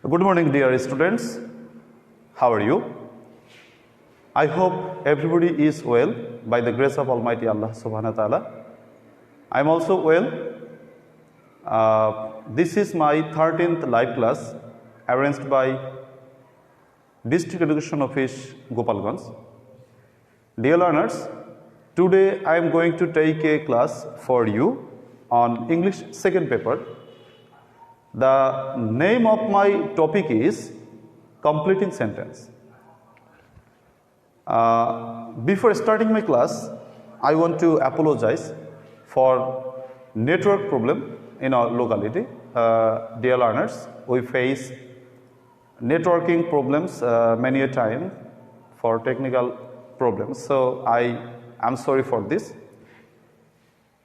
Good morning, dear students. How are you? I hope everybody is well by the grace of Almighty Allah Subhanahu wa Taala. I am also well. This is my 13th live class arranged by District Education Office, Gopalganj. Dear learners, today I am going to take a class for you on English second paper. The name of my topic is completing sentence. Before starting my class, I want to apologize for network problem in our locality. Dear learners, we face networking problems many a time for technical problems. So I am sorry for this.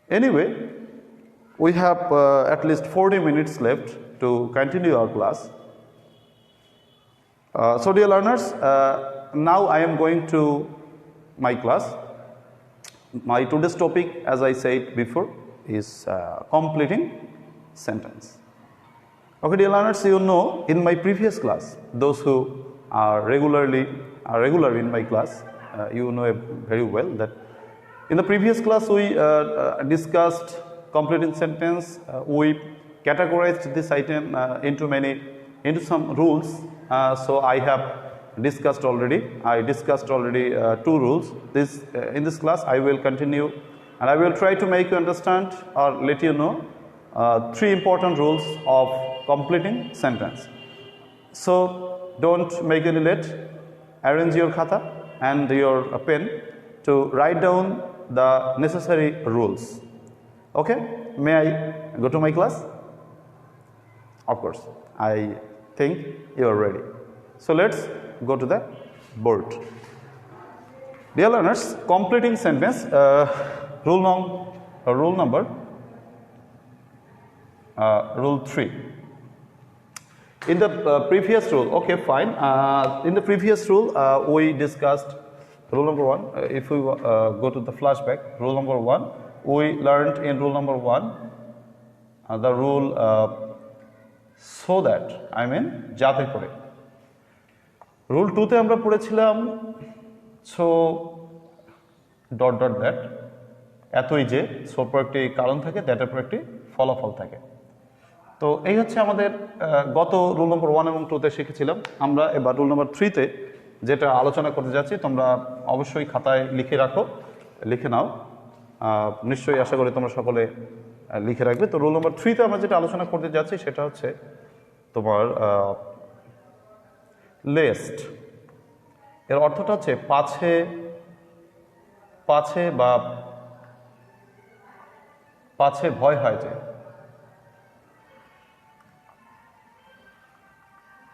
Anyway, we have at least 40 minutes left to continue our class. So dear learners, now I am going to my class. My today's topic, as I said before, is completing sentence. Okay, dear learners, you know in my previous class, those who are regular in my class, you know very well that in the previous class we discussed completing sentence. We categorized this item into some rules. So I have discussed already. I discussed already 2 rules. In this class I will continue and I will try to make you understand or let you know 3 important rules of completing sentence. So don't make any late. Arrange your khata and your pen to write down the necessary rules. Okay, may I go to my class? Of course, I think you are ready. So let's go to the board. Dear learners, completing sentence, rule 3. In the previous rule, okay, fine. In the previous rule, we discussed rule number 1. If we go to the flashback, rule number 1. We learned in rule number 1 the rule so that, I mean যাতে করে। Rule 2 তে আমরা পড়েছিলাম so that এতই যে so পর একটি কারণ থাকে that এর পর একটি ফলাফল থাকে। তো এই হচ্ছে আমাদের গত রুল নম্বর 1 এবং 2 তে শিখেছিলাম। আমরা এবার রুল নম্বর 3 তে যেটা আলোচনা করতে যাচ্ছি তোমরা অবশ্যই খাতায় লিখে নাও। নিশ্চয়ই আশা করি তোমরা সকলে লিখে রাখবে। তো রুল নম্বর 3 তে আমরা যেটা আলোচনা করতে যাচ্ছি সেটা হচ্ছে তোমার লেস্ট। এর অর্থটা হচ্ছে পাছে ভয় হয় যে,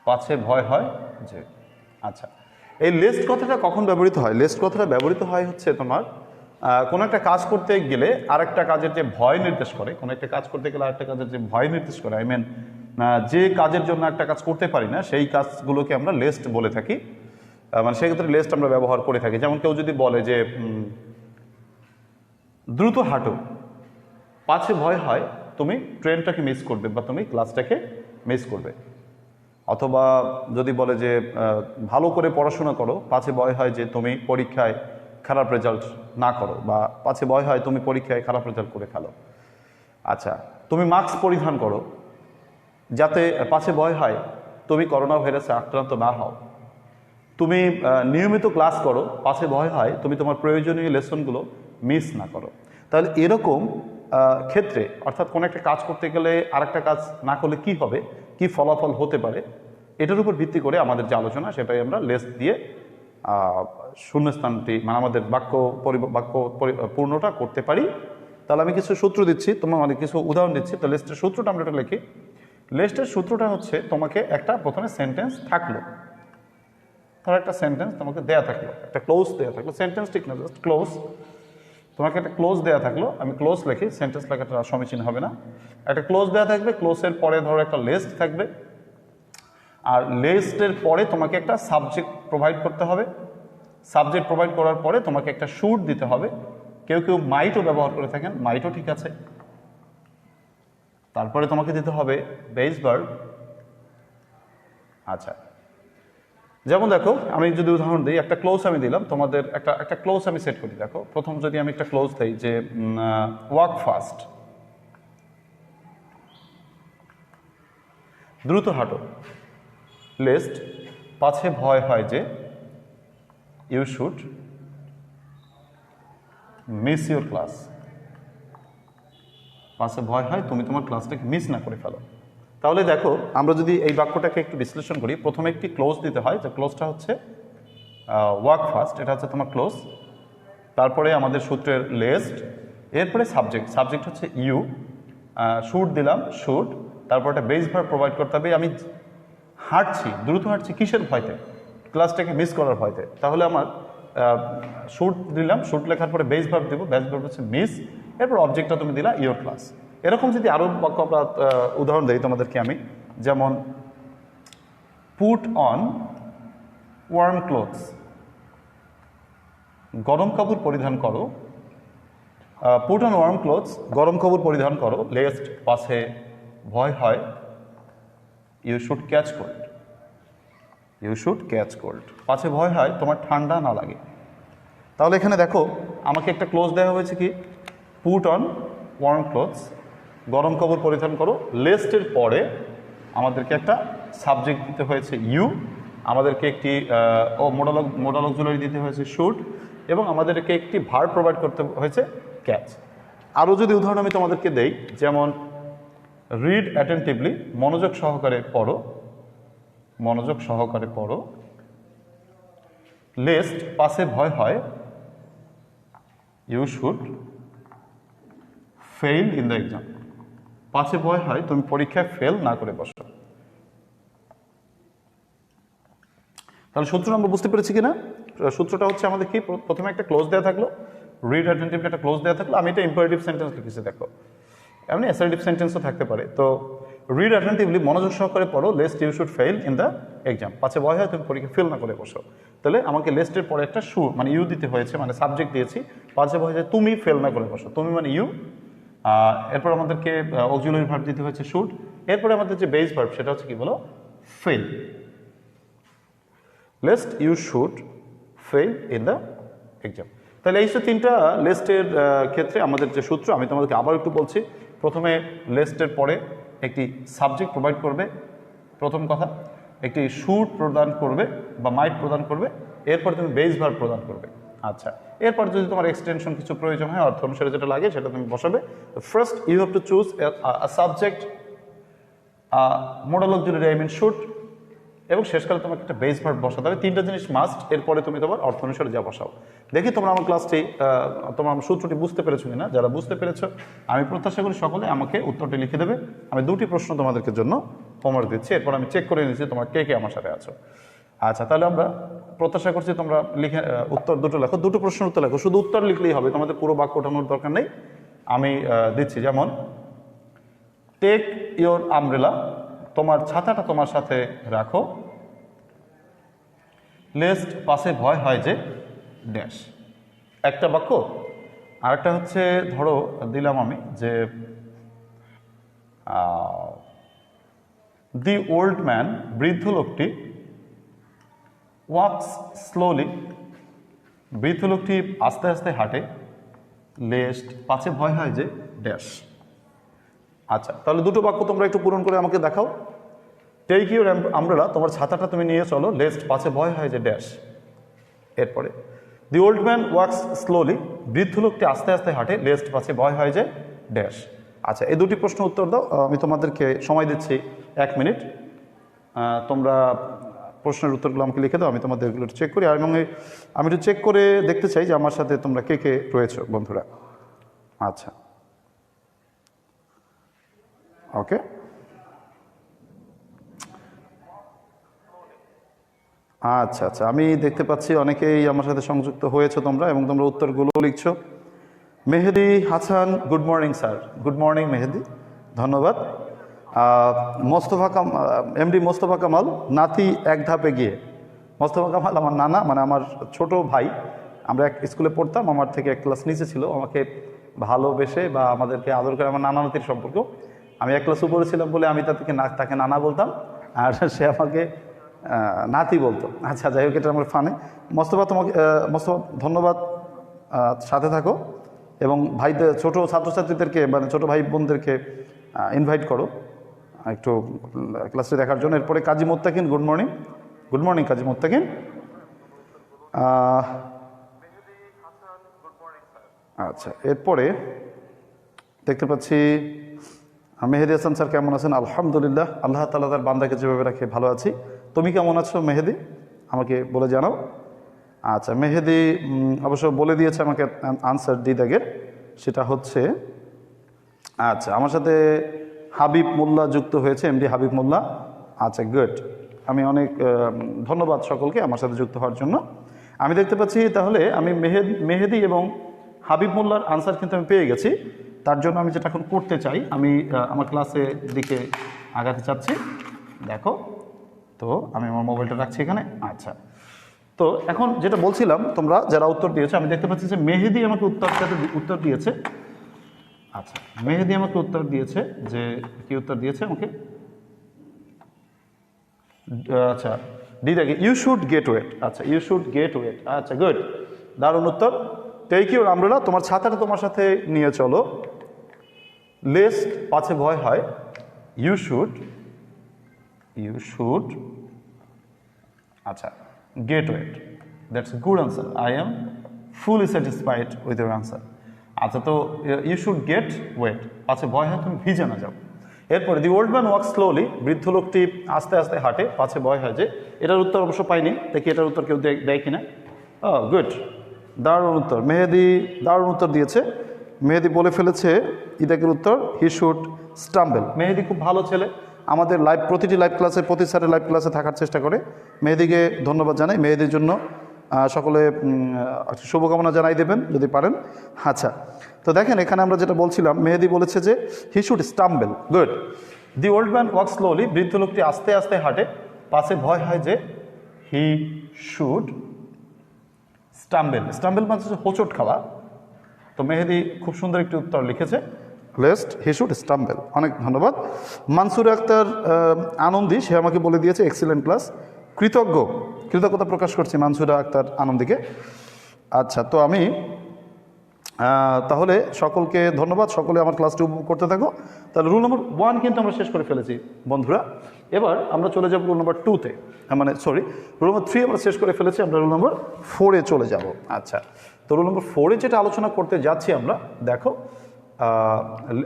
পাছে ভয় হয় যে। আচ্ছা, এই লেস্ট কথাটা কখন ব্যবহৃত হয়? লেস্ট কথাটা ব্যবহৃত হয় হচ্ছে তোমার কোনো একটা কাজ করতে গেলে আরেকটা কাজের যে ভয় নির্দেশ করে, কোনো একটা কাজ করতে গেলে আরেকটা কাজের যে ভয় নির্দেশ করে, আই মিন যে কাজের জন্য একটা কাজ করতে পারি না সেই কাজগুলোকে আমরা লেস্ট বলে থাকি। মানে সেক্ষেত্রে লেস্ট আমরা ব্যবহার করে থাকি। যেমন কেউ যদি বলে যে দ্রুত হাঁটো, পাছে ভয় হয় তুমি ট্রেনটাকে মিস করবে বা তুমি ক্লাসটাকে মিস করবে। অথবা যদি বলে যে ভালো করে পড়াশোনা করো, পাছে ভয় হয় যে তুমি পরীক্ষায় খারাপ রেজাল্ট না করো, বা পাছে ভয় হয় তুমি পরীক্ষায় খারাপ রেজাল্ট করে ফেলো। আচ্ছা, তুমি মাস্ক পরিধান করো যাতে পাছে ভয় হয় তুমি করোনা ভাইরাসে আক্রান্ত না হও। তুমি নিয়মিত ক্লাস করো, পাছে ভয় হয় তুমি তোমার প্রয়োজনীয় লেসনগুলো মিস না করো। তাহলে এরকম ক্ষেত্রে অর্থাৎ কোনো একটা কাজ করতে গেলে আরেকটা কাজ না করলে কি হবে, কি ফলাফল হতে পারে, এটার উপর ভিত্তি করে আমাদের যে আলোচনা সেটাই আমরা লেস্ট দিয়ে শূন্যস্থানটি মানে আমাদের বাক্য পূর্ণটা করতে পারি। তাহলে আমি কিছু সূত্র দিচ্ছি, তোমার মানে কিছু উদাহরণ দিচ্ছি। তো লেস্টের সূত্রটা আমরা একটা লিখি। লেস্টের সূত্রটা হচ্ছে তোমাকে একটা প্রথমে সেন্টেন্স থাকলো, ধরো একটা সেন্টেন্স তোমাকে দেয়া থাকলো, একটা ক্লোজ দেয়া থাকলো, সেন্টেন্স ঠিক না জাস্ট ক্লোজ। তোমাকে একটা ক্লোজ দেয়া থাকলো, আমি ক্লোজ লিখি, সেন্টেন্স লেখাটা সমীচীন হবে না। একটা ক্লোজ দেয়া থাকবে, ক্লোজের পরে ধরো একটা লেস্ট থাকবে, আর লেস্টের পরে তোমাকে একটা সাবজেক্ট প্রোভাইড করতে হবে। সাবজেক্ট প্রোভাইড করার পরে তোমাকে একটা শুড দিতে হবে। কেউ কেউ মাইটও ব্যবহার করে থাকেন, মাইটও ঠিক আছে। তারপরে তোমাকে দিতে হবে বেস ভার্ব, আচ্ছা, যেমন দেখো আমি যদি উদাহরণ দিই, একটা ক্লোজ আমি দিলাম তোমাদের, একটা ক্লোজ আমি সেট করি। দেখো প্রথম যদি আমি একটা ক্লোজ দিই যে ওয়াক ফাস্ট, দ্রুত হাঁটো, লেস্ট পাছে ভয় হয় যে you should miss your class, পাছে ভয় হয় তুমি তোমার ক্লাসটাকে মিস না করে ফেলো। তাহলে দেখো আমরা যদি এই বাক্যটাকে একটু বিশ্লেষণ করি, প্রথমে একটি ক্লোজ দিতে হয়, যে ক্লোজটা হচ্ছে ওয়ার্ক ফার্স্ট, এটা হচ্ছে তোমার ক্লোজ, তারপরে আমাদের সূত্রের লেস্ট, এরপরে সাবজেক্ট হচ্ছে ইউ, শুড দিলাম শুড, তারপর একটা বেস ভার্ব প্রোভাইড করতে হবে। আমি হাঁটছি, দ্রুত হাঁটছি কিসের ভয়তে? ক্লাসটাকে মিস করার ভয়তে। তাহলে আমার শুড দিলাম, শুড লেখার পরে বেস ভার্ব দেবো, বেস ভার্ব হচ্ছে মিস, এরপর অবজেক্টটা তুমি দিলা ইওর ক্লাস। এরকম যদি আরও বাক্য আমরা উদাহরণ দিই তোমাদেরকে আমি, যেমন পুট অন ওয়ার্ম ক্লোথস, গরম কাপড় পরিধান করো, পুট অন ওয়ার্ম ক্লোথস গরম কাপড় পরিধান করো, লেস্ট পাছে ভয় হয় you should catch cold, you should catch cold, পাছে ভয় হয় তোমার ঠান্ডা না লাগে। তাহলে এখানে দেখো আমাকে একটা ক্লোজ দেওয়া হয়েছে কি, পুট অন ওয়ার্ম ক্লোথস গরম কাপড় পরিধান করো, লেস্টের পরে আমাদেরকে একটা সাবজেক্ট দিতে হয়েছে ইউ, আমাদেরকে একটি মোডাল অক্সিলারি দিতে হয়েছে শুড, এবং আমাদেরকে একটি ভার্ব প্রোভাইড করতে হয়েছে ক্যাচ। আরও যদি উদাহরণ আমি তোমাদেরকে দেই, যেমন রিড অ্যাটেন্টিভলি মনোযোগ সহকারে পড়ো, মনোযোগ সহকারে পড়ো, লেস্ট পাশে ভয় হয় you should fail in the exam, পাশে ভয় হয় তুমি পরীক্ষায় ফেল না করে বসো। তাহলে সূত্র আমরা বুঝতে পেরেছি কিনা? সূত্রটা হচ্ছে আমাদের কি, প্রথমে একটা ক্লোজ দেওয়া থাকলো, রিড অ্যাটেন্টিভলি একটা ক্লোজ দেওয়া থাকলো, আমি এটা ইম্পারেটিভ সেন্টেন্স লিখেছি, দেখো এমনি অ্যাসার্টিভ সেন্টেন্সও থাকতে পারে। তো রিড অ্যাটেন্টিভলি মনোযোগ সহকারে পড়ো, lest you should fail in the exam, পাছে ভয় হয় তুমি পরীক্ষা ফেল না করে বসো। তাহলে আমাকে লেস্টের পরে একটা মানে ইউ দিতে হয়েছে, মানে সাবজেক্ট দিয়েছি, পাছে ভয় হয় তুমি ফেল না করে বসো, তুমি মানে ইউ, এরপর আমাদেরকে অক্সিলারি ভার্ব দিতে হয়েছে শুড, এরপরে আমাদের যে বেস ভার্ব সেটা হচ্ছে কি বলো, fail, lest you should fail in the exam. তাহলে এই যে তিনটা লেস্টের ক্ষেত্রে আমাদের যে সূত্র, আমি তোমাদেরকে আবার একটু বলছি। প্রথমে লেস্টের পরে একটি সাবজেক্ট প্রোভাইড করবে, প্রথম কথা, একটি শুড প্রদান করবে বা মাইট প্রদান করবে, এরপর তুমি বেস ভার্ব প্রদান করবে। আচ্ছা, এরপর যদি তোমার এক্সটেনশন কিছু প্রয়োজন হয়, অর্থ অনুসারে যেটা লাগে সেটা তুমি বসাবে। First you have to choose a subject, modal auxiliary I mean should, এবং শেষকালে তোমাকে একটা বেস ভার্ব বসাতে হবে। তিনটা জিনিস মাস্ট, এরপরে তুমি তোমার অর্থ অনুসারে যা বসাও। দেখি তোমরা আমার ক্লাসটি, তোমরা আমার সূত্রটি বুঝতে পেরেছো কিনা। যারা বুঝতে পেরেছো আমি প্রত্যাশা করি সকলে আমাকে উত্তরটি লিখে দেবে। আমি দুটি প্রশ্ন তোমাদেরকে জন্য হোমওয়ার্ক দিচ্ছি, এরপর আমি চেক করে নিচ্ছি তোমরা কে কে আমার সাথে আছো। আচ্ছা, তাহলে আমরা প্রত্যাশা করছি তোমরা লিখে উত্তর দুটো লেখো, দুটো প্রশ্নের উত্তর লেখো, শুধু উত্তর লিখলেই হবে, তোমাদের পুরো বাক্য ওঠানোর দরকার নেই। আমি দিচ্ছি, যেমন টেক ইওর আমব্রেলা, তোমার ছাতাটা তোমার সাথে রাখো, লেস্ট পাশে ভয় হয় যে ড্যাশ, একটা বাক্য। আরেকটা হচ্ছে ধরো দিলাম আমি যে দি ওল্ড ম্যান, বৃদ্ধ লোকটি, ওয়াকস স্লোলি, বৃদ্ধ লোকটি আস্তে আস্তে হাঁটে, লেস্ট পাছে ভয় হয় যে ড্যাশ। আচ্ছা, তাহলে দুটো বাক্য তোমরা একটু পূরণ করে আমাকে দেখাও। টেক ইউর আমব্রেলা, তোমার ছাতাটা তুমি নিয়ে চলো, লেস্ট পাছে ভয় হয় যে ড্যাশ। এরপরে দি ওল্ড ম্যান ওয়াক্স স্লোলি, বৃদ্ধ লোকটি আস্তে আস্তে হাঁটে, লেস্ট পাছে ভয় হয় যে ড্যাশ। আচ্ছা, এই দুটি প্রশ্ন উত্তর দাও। আমি তোমাদেরকে সময় দিচ্ছি 1 মিনিট। তোমরা প্রশ্নের উত্তরগুলো আমাকে লিখে দাও, আমি তোমাদের এগুলো চেক করি। আর এবং আমি একটু চেক করে দেখতে চাই যে আমার সাথে তোমরা কে কে রয়েছো বন্ধুরা। আচ্ছা, ওকে, আচ্ছা আচ্ছা, আমি দেখতে পাচ্ছি অনেকেই আমার সাথে সংযুক্ত হয়েছে তোমরা, এবং তোমরা উত্তরগুলো লিখছো। Mehedi Hasan, good morning sir. Good morning Mehedi, ধন্যবাদ। এমডি মোস্তফা কামাল, নাতি এক ধাপে গিয়ে। মোস্তফা কামাল আমার নানা, মানে আমার ছোট ভাই, আমরা এক স্কুলে পড়তাম, আমার থেকে এক ক্লাস নিচে ছিল, আমাকে ভালোবেসে বা আমাদেরকে আদর করে, আমার নানা নাতির সম্পর্ক। আমি এক ক্লাস উপরে ছিলাম বলে আমি তাকে নানা বলতাম, আর সে আমাকে নাতি বলতো। আচ্ছা যাই হোক, এটা আমার ফানে। মোস্তফা তোমাকে মোস্তফা ধন্যবাদ, সাথে থাকো এবং ভাইদের ছোটো ছাত্রছাত্রীদেরকে মানে ছোটো ভাই বোনদেরকে ইনভাইট করো একটু ক্লাসে দেখার জন্য। এরপরে কাজী মোত্তাকিন, গুড মর্নিং। গুড মর্নিং কাজী মোত্তাকিন। আচ্ছা এরপরে দেখতে পাচ্ছি মেহেদি হাসান স্যার, কেমন আছেন? আলহামদুলিল্লাহ, আল্লাহ তাআলা তার বান্দাকে যেভাবে রাখে ভালো আছি। তুমি কেমন আছো মেহেদি? আমাকে বলে জানাও। আচ্ছা মেহেদি অবশ্য বলে দিয়েছে আমাকে আনসার দিদাগের, সেটা হচ্ছে আচ্ছা আমার সাথে হাবিব মোল্লা যুক্ত হয়েছে, এমডি হাবিব মোল্লা। আচ্ছা গুড, আমি অনেক ধন্যবাদ সকলকে আমার সাথে যুক্ত হওয়ার জন্য। আমি দেখতে পাচ্ছি তাহলে আমি মেহেদি এবং হাবিব মোল্লার আনসার কিন্তু আমি পেয়ে গেছি। তার জন্য আমি যেটা এখন করতে চাই, আমি আমার ক্লাসের দিকে আগাতে চাচ্ছি। দেখো তো আমি আমার মোবাইলটা রাখছি এখানে। আচ্ছা তো এখন যেটা বলছিলাম, তোমরা যারা উত্তর দিয়েছো, আমি দেখতে পাচ্ছি যে মেহেদি আমাকে উত্তর দিয়েছে। আচ্ছা মেহেদি আমাকে উত্তর দিয়েছে যে কি উত্তর দিয়েছে আমাকে? আচ্ছা দিদাকে ইউ শুড গেট ওয়েট। আচ্ছা ইউ শুড গেট ওয়েট। আচ্ছা গুড, দারুণ উত্তর। টেক ইউর আমব্রেলা, তোমার ছাতাটা তোমার সাথে নিয়ে চলো। লেস্ট পাছে ভয় হয়, ইউ শুড আচ্ছা get wet. That's good answer. I am fully satisfied with your answer. আচ্ছা তো ইউ শুড গেট ওয়েট, পাছে ভয় হয় তুমি ভিজে না যাও। এরপরে দি ওল্ড ম্যান ওয়াক স্লোলি, বৃদ্ধ লোকটি আস্তে আস্তে হাঁটে, পাছে ভয় হয় যে। এটার উত্তর অবশ্য পাইনি, দেখি এটার উত্তর কেউ দেয় কিনা। গুড, দারুণ উত্তর। মেহেদি দারুণ উত্তর দিয়েছে। মেহেদি বলে ফেলেছে ইদাকের উত্তর, হি শুড স্টাম্বেল। মেহেদি খুব ভালো ছেলে, আমাদের প্রতিটি লাইভ ক্লাসে, প্রতি স্যারের লাইভ ক্লাসে থাকার চেষ্টা করে। মেহেদিকে ধন্যবাদ জানাই। মেহেদির জন্য সকলে শুভকামনা জানাই দেবেন যদি পারেন। আচ্ছা তো দেখেন এখানে আমরা যেটা বলছিলাম, মেহেদি বলেছে যে he should stumble. Good. The old man walk slowly, বৃদ্ধ লোকটি আস্তে আস্তে হাঁটে, পাছে ভয় হয় যে। He should স্টাম্বেল। স্টাম্বেল মানে হচ্ছে হোঁচট খাওয়া। তো মেহেদি খুব সুন্দর একটি উত্তর লিখেছে, লেস্ট হি শুড স্টাম্বেল। অনেক ধন্যবাদ। মানসুর আক্তার আনন্দী, সে আমাকে বলে দিয়েছে এক্সিলেন্ট ক্লাস। কৃতজ্ঞতা প্রকাশ করছি মানসুরা আক্তার আনন্দীকে। আচ্ছা তো আমি তাহলে সকলকে ধন্যবাদ, সকলে আমার ক্লাসটি উপভোগ করতে থাকো। তাহলে রুল নম্বর 1 কিন্তু আমরা শেষ করে ফেলেছি বন্ধুরা। এবার আমরা চলে যাব রুল নম্বর 2-তে, মানে সরি রুল নম্বর 3 আমরা শেষ করে ফেলেছি, আমরা রুল নম্বর 4-এ চলে যাব। আচ্ছা তো রুল নম্বর 4-এ যেটা আলোচনা করতে যাচ্ছি আমরা, দেখো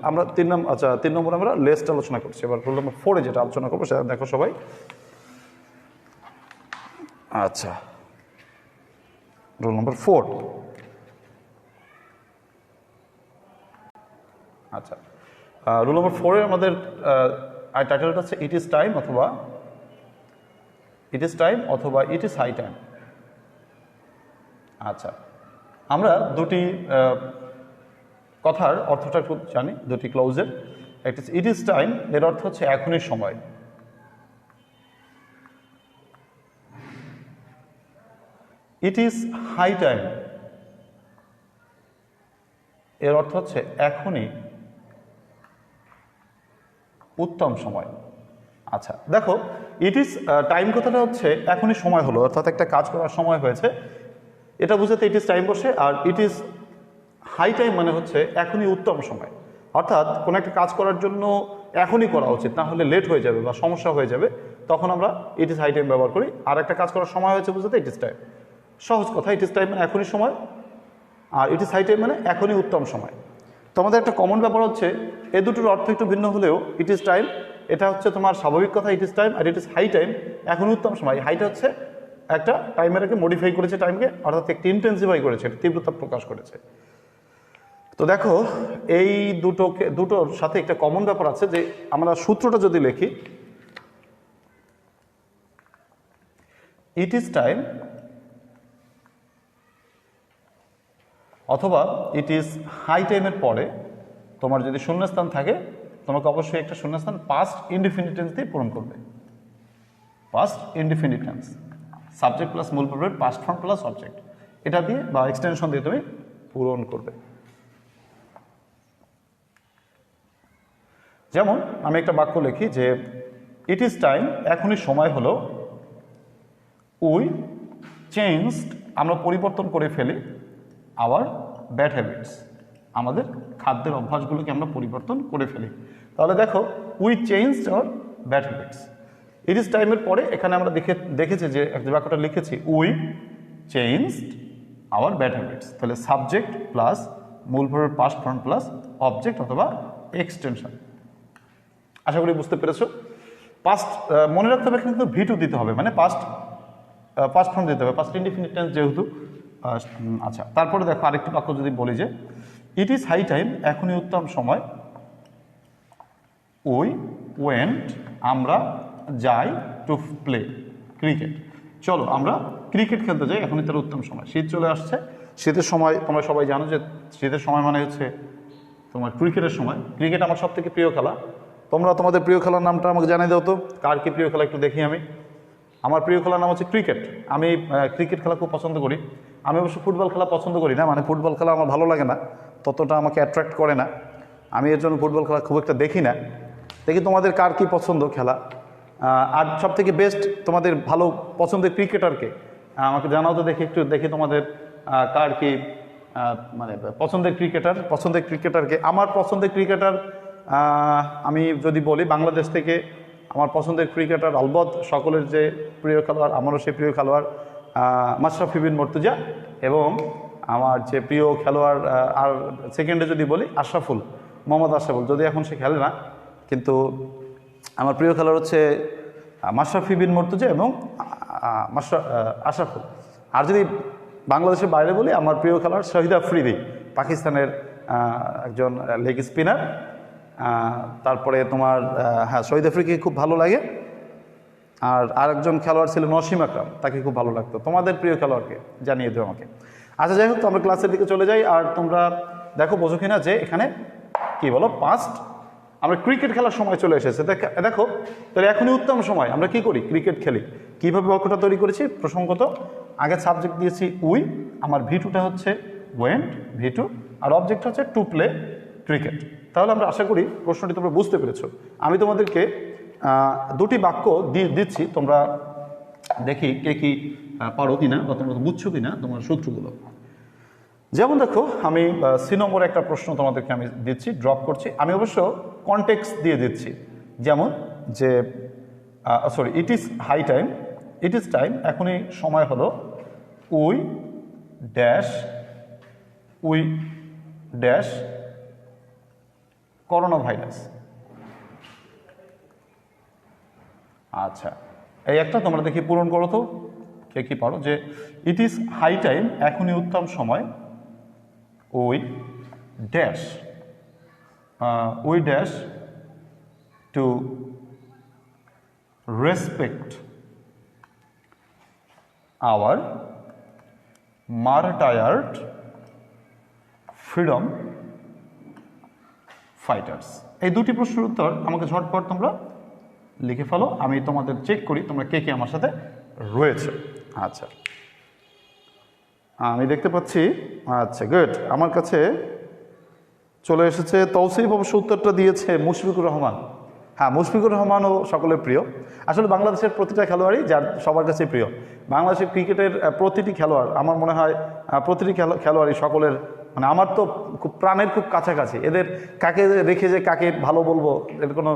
আমরা 3 নম্বর আমরা লেস্ট আলোচনা করছি। এবার রুল নম্বর 4-এ যেটা আলোচনা করবো সেটা দেখো সবাই। আচ্ছা রুল নম্বর 4। আচ্ছা রুল নম্বর 4-এ আমাদের টাইটেলটা হচ্ছে ইট ইজ টাইম অথবা ইট ইজ হাই টাইম। আচ্ছা আমরা দুটি কথার অর্থটা খুব জানি, দুটি ক্লোজের। একটা ইট ইজ টাইম, এর অর্থ হচ্ছে এখনই সময়। ইট ইজ হাই টাইম, এর অর্থ হচ্ছে এখনই উত্তম সময়। আচ্ছা দেখো ইট ইজ টাইম কথাটা হচ্ছে এখনই সময় হলো, অর্থাৎ একটা কাজ করার সময় হয়েছে, এটা বুঝাতে ইট ইজ টাইম বসে। আর ইট ইজ হাই টাইম মানে হচ্ছে এখনই উত্তম সময়, অর্থাৎ কোনো একটা কাজ করার জন্য এখনই করা উচিত, না হলে লেট হয়ে যাবে বা সমস্যা হয়ে যাবে, তখন আমরা ইট ইজ হাই টাইম ব্যবহার করি। আর একটা কাজ করার সময় হয়েছে বুঝাতে ইট ইজ টাইম। সহজ কথা, ইট ইজ টাইম মানে এখনই সময়, আর ইট ইজ হাই টাইম মানে এখনই উত্তম সময়। তো আমাদের একটা কমন ব্যাপার হচ্ছে এই দুটোর অর্থ একটু ভিন্ন হলেও ইট ইজ টাইম এটা হচ্ছে তোমার স্বাভাবিক কথা, ইট ইজ টাইম, আর ইট ইজ হাই টাইম এখন উত্তম সময়। হাইটা হচ্ছে একটা টাইমের আগে মডিফাই করেছে টাইমকে, অর্থাৎ একটি ইন্টেন্সিফাই করেছে, তীব্রতা প্রকাশ করেছে। তো দেখো এই দুটোর সাথে একটা কমন ব্যাপার আছে যে আমরা সূত্রটা যদি লিখি, ইট ইজ টাইম অথবা ইট ইজ হাই টাইমের পরে তোমার যদি শূন্যস্থান থাকে, তোমাকে অবশ্যই একটা শূন্যস্থান পাস্ট ইনডিফিনিট টেন্স দিয়ে পূরণ করবে। Past indefinite tense, subject plus মূল ভার্বের পাস্ট ফর্ম প্লাস অবজেক্ট, এটা দিয়ে বা এক্সটেনশন দিয়ে তুমি পূরণ করবে। যেমন আমি একটা বাক্য লিখি যে ইট ইজ টাইম, এখনই সময় হলো, উই চেঞ্জড, আমরা পরিবর্তন করে ফেলি আওয়ার ব্যাড হ্যাবিটস, আমাদের খাদ্যের অভ্যাসগুলোকে আমরা পরিবর্তন করে ফেলি। তাহলে দেখো we changed our bad habits. It is টাইমের পরে এখানে আমরা দেখেছি যে একটা বাক্যটা লিখেছি we changed our bad habits, তাহলে সাবজেক্ট প্লাস মূল ভার্বের পাস্ট ফর্ম প্লাস অবজেক্ট অথবা এক্সটেনশন। আশা করি বুঝতে পেরেছো। পাস্ট মনে রাখতে হবে কিন্তু V2 দিতে হবে, মানে পাস্ট ফর্ম দিতে হবে, পাস্ট ইনডিফিনিট টেন্স যেহেতু। আচ্ছা, তারপরে দেখো আরেকটি বাক্য যদি বলি যে ইট ইজ হাই টাইম, এখনই উত্তম সময়, উই ওয়েন্ট, আমরা যাই, টু প্লে ক্রিকেট, চলো আমরা ক্রিকেট খেলতে যাই, এখনই তার উত্তম সময়। শীত চলে আসছে, শীতের সময় তোমরা সবাই জানো যে শীতের সময় মানে হচ্ছে তোমার ক্রিকেটের সময়। ক্রিকেট আমার সব থেকে প্রিয় খেলা। তোমরা তোমাদের প্রিয় খেলার নামটা আমাকে জানিয়ে দাও তো, কার কি প্রিয় খেলা একটু দেখি আমি। আমার প্রিয় খেলার নাম হচ্ছে ক্রিকেট। আমি ক্রিকেট খেলা খুব পছন্দ করি। আমি অবশ্য ফুটবল খেলা পছন্দ করি না, মানে ফুটবল খেলা আমার ভালো লাগে না, ততটা আমাকে অ্যাট্রাক্ট করে না, আমি এর জন্য ফুটবল খেলা খুব একটা দেখি না। দেখি তোমাদের কার কি পছন্দ খেলা, আর সব থেকে বেস্ট তোমাদের ভালো পছন্দের ক্রিকেটারকে আমাকে জানাও তো, দেখি একটু দেখি তোমাদের কার কি মানে পছন্দের ক্রিকেটারকে। আমার পছন্দের ক্রিকেটার আমি যদি বলি বাংলাদেশ থেকে আমার পছন্দের ক্রিকেটার আলবৎ সকলের যে প্রিয় খেলোয়াড়, আমারও সেই প্রিয় খেলোয়াড় মাশরাফি বিন মুর্তজা, এবং আমার যে প্রিয় খেলোয়াড় আর সেকেন্ডে যদি বলি মোহাম্মদ আশরাফুল, যদি এখন সে খেলে না, কিন্তু আমার প্রিয় খেলোয়াড় হচ্ছে মাশরাফি বিন মুর্তজা এবং আশরাফুল। আর যদি বাংলাদেশের বাইরে বলি আমার প্রিয় খেলোয়াড় শহীদ আফ্রিদি, পাকিস্তানের একজন লেগ স্পিনার। তারপরে তোমার হ্যাঁ শহীদ আফ্রিদিকে খুব ভালো লাগে। আর আরেকজন খেলোয়াড় ছিল নসিম আকরাম, তাকে খুব ভালো লাগতো। তোমাদের প্রিয় খেলোয়াড়কে জানিয়ে দিও আমাকে। আচ্ছা যাই হোক, তো আমরা ক্লাসের দিকে চলে যাই। আর তোমরা দেখো বোঝো কিনা যে এখানে কি বলো পাস্ট, আমরা ক্রিকেট খেলার সময় চলে এসেছে। দেখো তাহলে এখনই উত্তম সময়, আমরা কি করি ক্রিকেট খেলি। কীভাবে বাক্যটা তৈরি করেছি, প্রসঙ্গত আগে সাবজেক্ট দিয়েছি উই, আমার V2টা হচ্ছে ওয়েন্ট V2, আর অবজেক্ট হচ্ছে টু প্লে ক্রিকেট। তাহলে আমরা আশা করি প্রশ্নটি তোমরা বুঝতে পেরেছো। আমি তোমাদেরকে দুটি বাক্য দিচ্ছি, তোমরা দেখি কে কি পারো কিনা বা তোমরা বুঝছো কিনা তোমার সূত্রগুলো। যেমন দেখো আমি সি নম্বরে একটা প্রশ্ন তোমাদেরকে আমি দিচ্ছি, ড্রপ করছি। আমি অবশ্য কনটেক্সট দিয়ে দিচ্ছি, যেমন যে sorry it is high time, it is time, এখনই সময় হলো, উই ড্যাশ করোনা ভাইরাস। আচ্ছা এই একটা তোমরা দেখি পূরণ করো তো কে কি পারো, যে ইট ইজ হাই টাইম, এখনই উত্তম সময়, we dash to respect our martyred freedom fighters. এই দুটি প্রশ্নের উত্তর আমাকে ঝটপট তোমরা লিখে ফেলো, আমি তোমাদের চেক করি তোমরা কে কে আমার সাথে রয়েছে। আচ্ছা আমি দেখতে পাচ্ছি, আচ্ছা গুড, আমার কাছে চলে এসেছে তৌসিফ, অবশ্য উত্তরটা দিয়েছে মুশফিকুর রহমান। হ্যাঁ মুশফিকুর রহমানও সকলের প্রিয়। আসলে বাংলাদেশের প্রতিটা খেলোয়াড়ই যার সবার কাছে প্রিয়। বাংলাদেশের ক্রিকেটের প্রতিটি খেলোয়াড় আমার মনে হয় প্রতিটি খেলোয়াড়ই সকলের, মানে আমার তো খুব প্রাণের খুব কাছাকাছি। এদের কাকে রেখে যে কাকে ভালো বলবো এর কোনো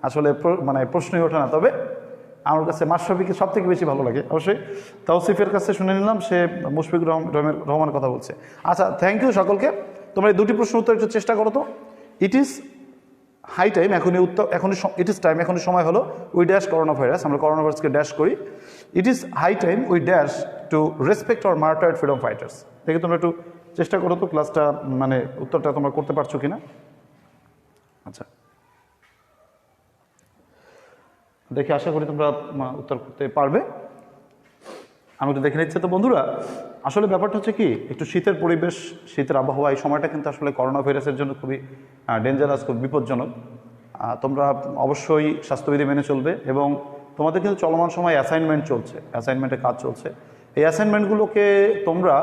আসলে মানে প্রশ্নই ওঠে না। তবে আমার কাছে মাশরাফিকে সব থেকে বেশি ভালো লাগে। অবশ্যই তৌসিফের কাছে শুনে নিলাম, সে মুশফিকুর রহমানের কথা বলছে। আচ্ছা থ্যাংক ইউ সকলকে। তোমরা এই দুটি প্রশ্ন উত্তর একটু চেষ্টা করো তো। ইট ইজ হাই টাইম, এখনই ইট ইজ টাইম, এখনই সময় হলো, উই ড্যাশ করোনা ভাইরাস, আমরা করোনা ভাইরাসকে ড্যাশ করি। It is high time we dash to respect our martyred freedom fighters. দেখি তোমরা একটু চেষ্টা করো তো ক্লাসটা মানে উত্তরটা তোমরা করতে পারছো কিনা। আচ্ছা দেখে আশা করি তোমরা উত্তর করতে পারবে। আমি একটু দেখে নিচ্ছি। তো বন্ধুরা আসলে ব্যাপারটা হচ্ছে কি, একটু শীতের পরিবেশ, শীতের আবহাওয়া, এই সময়টা কিন্তু আসলে করোনা ভাইরাসের জন্য খুবই ডেঞ্জারাস, খুব বিপজ্জনক। তোমরা অবশ্যই স্বাস্থ্যবিধি মেনে চলবে, এবং তোমাদের কিন্তু চলমান সময় অ্যাসাইনমেন্টের কাজ চলছে। এই অ্যাসাইনমেন্টগুলোকে তোমরা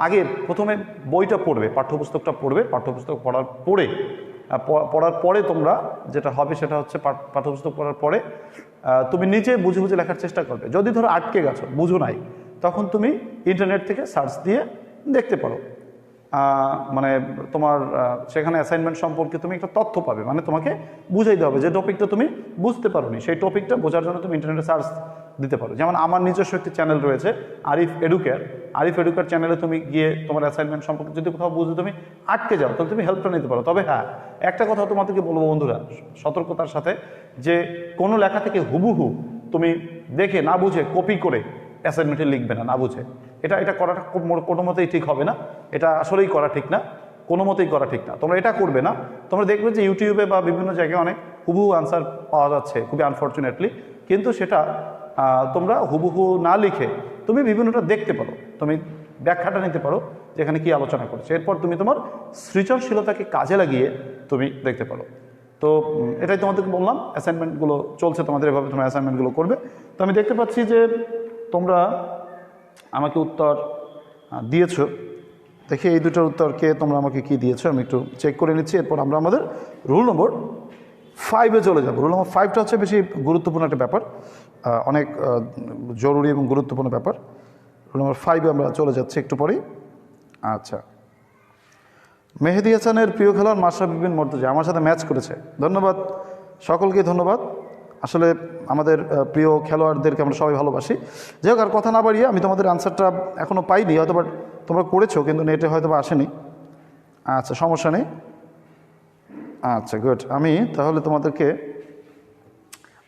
আগে প্রথমে বইটা পড়বে, পাঠ্যপুস্তকটা পড়বে, পাঠ্যপুস্তক পড়ার পরে পড়ার পরে তোমরা যেটা হবে সেটা হচ্ছে পাঠ্যপুস্তক পড়ার পরে তুমি নিজে বুঝে বুঝে লেখার চেষ্টা করবে। যদি ধরো আটকে গেছো, বুঝো নাই, তখন তুমি ইন্টারনেট থেকে সার্চ দিয়ে দেখতে পারো। মানে তোমার সেখানে অ্যাসাইনমেন্ট সম্পর্কে তুমি একটা তথ্য পাবে, মানে তোমাকে বুঝাইতে হবে যে টপিকটা তুমি বুঝতে পারোনি, সেই টপিকটা বোঝার জন্য তুমি ইন্টারনেটে সার্চ দিতে পারো। যেমন আমার নিজস্ব একটি চ্যানেল রয়েছে আরিফ এডুকেয়ার চ্যানেলে তুমি গিয়ে তোমার অ্যাসাইনমেন্ট সম্পর্কে যদি কোথাও বুঝে তুমি আটকে যাও, তাহলে তুমি হেল্পটা নিতে পারো। তবে হ্যাঁ, একটা কথা তোমাদেরকে বলবো বন্ধুরা, সতর্কতার সাথে, যে কোনো লেখা থেকে হুবহু তুমি দেখে না বুঝে কপি করে অ্যাসাইনমেন্টে লিখবে না বুঝে। এটা করাটা কোনো মতেই ঠিক হবে না, এটা আসলেই করা ঠিক না, কোনো মতেই করা ঠিক না। তোমরা এটা করবে না। তোমরা দেখবে যে ইউটিউবে বা বিভিন্ন জায়গায় অনেক হুবহু আনসার পাওয়া যাচ্ছে, খুবই আনফর্চুনেটলি, কিন্তু সেটা তোমরা হুবহু না লিখে তুমি বিভিন্নটা দেখতে পারো, তুমি ব্যাখ্যাটা নিতে পারো যেখানে কি আলোচনা করছে, এরপর তুমি তোমার সৃজনশীলতাকে কাজে লাগিয়ে তুমি দেখতে পারো। তো এটাই তোমাদেরকে বললাম, অ্যাসাইনমেন্টগুলো চলছে তোমাদের, এভাবে তোমরা অ্যাসাইনমেন্টগুলো করবে। তো আমি দেখতে পাচ্ছি যে তোমরা আমাকে উত্তর দিয়েছো। দেখি এই দুটোর উত্তরকে তোমরা আমাকে কি দিয়েছো আমি একটু চেক করে নিচ্ছি। এরপর আমরা আমাদের রুল নম্বর 5-এ চলে যাব। রুল নম্বর 5টা হচ্ছে বেশি গুরুত্বপূর্ণ একটা ব্যাপার, অনেক জরুরি এবং গুরুত্বপূর্ণ ব্যাপার। রুল নম্বর 5-এ আমরা চলে যাচ্ছি একটু পরেই। আচ্ছা, মেহেদি হাসানের প্রিয় খেলোয়াড় মাশরাফি বিন মুর্তজা আমার সাথে ম্যাচ করেছে। ধন্যবাদ সকলকে, ধন্যবাদ। আসলে আমাদের প্রিয় খেলোয়াড়দেরকে আমরা সবাই ভালোবাসি। যাই হোক, আর কথা না বাড়িয়ে আমি তোমাদের আনসারটা এখনও পাইনি, হয়তো তোমরা করেছো কিন্তু নেটে হয়তো বা আসেনি। আচ্ছা, সমস্যা নেই। আচ্ছা, গুড। আমি তাহলে তোমাদেরকে